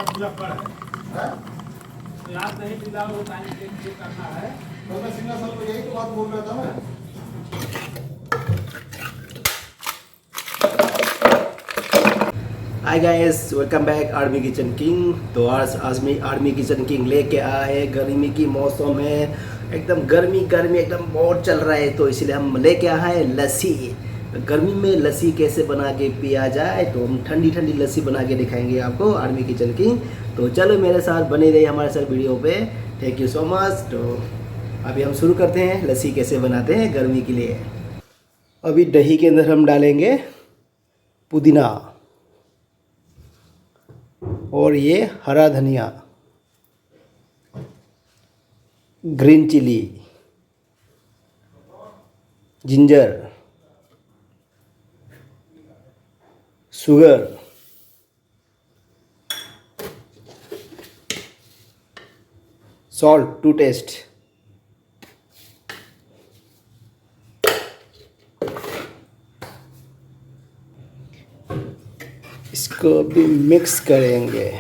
पूरा पर है। तो याद नहीं दिलाओ वो टाइम चेक करना है। तो मैं सिंगल साल को यही तो बात बोल रहा था मैं। Hi guys, welcome back army kitchen king. तो आज मैं आर्मी किचन किंग लेके आए। गर्मी की मौसम है, एकदम गर्मी एकदम बहुत चल रहा है, तो इसलिए हम लेके आए लस्सी। गर्मी में लस्सी कैसे बना के पिया जाए, तो हम ठंडी ठंडी लस्सी बना के दिखाएंगे आपको आर्मी किचन किंग। तो चलो मेरे साथ बने रहिए हमारे साथ वीडियो पे। Thank you so much. तो अभी हम शुरू करते हैं लस्सी कैसे बनाते हैं गर्मी के लिए। अभी दही के अंदर हम डालेंगे पुदीना और ये हरा धनिया, green chilli, ginger, sugar, salt to taste. इसको भी मिक्स करेंगे।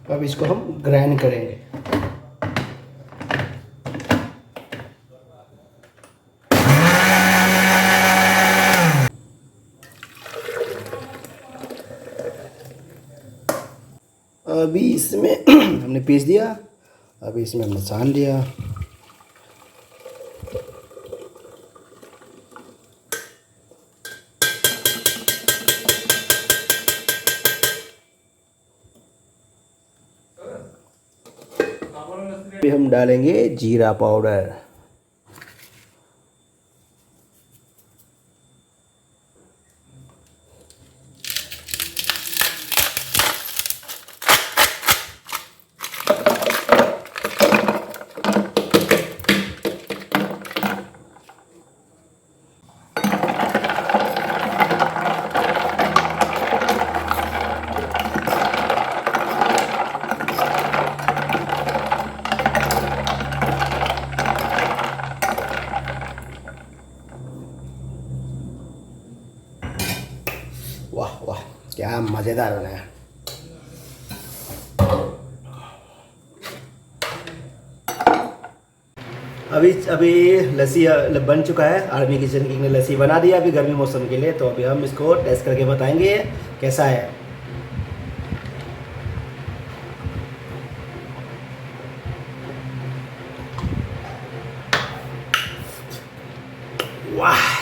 अब इसको हम ग्राइंड करेंगे। अभी इसमें हमने पीस दिया, अभी इसमें हमने छान लिया। अभी हम डालेंगे जीरा पाउडर, वाह वाह क्या मज़ेदार बनाया। अभी लस्सी बन चुका है। आर्मी किचन किंग ने लस्सी बना दिया अभी गर्मी मौसम के लिए। तो अभी हम इसको टेस्ट करके बताएंगे कैसा है। वाह,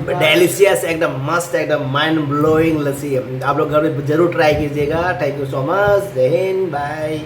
डेलिशियस, एकदम मस्त, एकदम माइंड ब्लोइंग लस्सी। आप लोग घर में जरूर ट्राई कीजिएगा। Thank you so much. जय हिंद, बाय।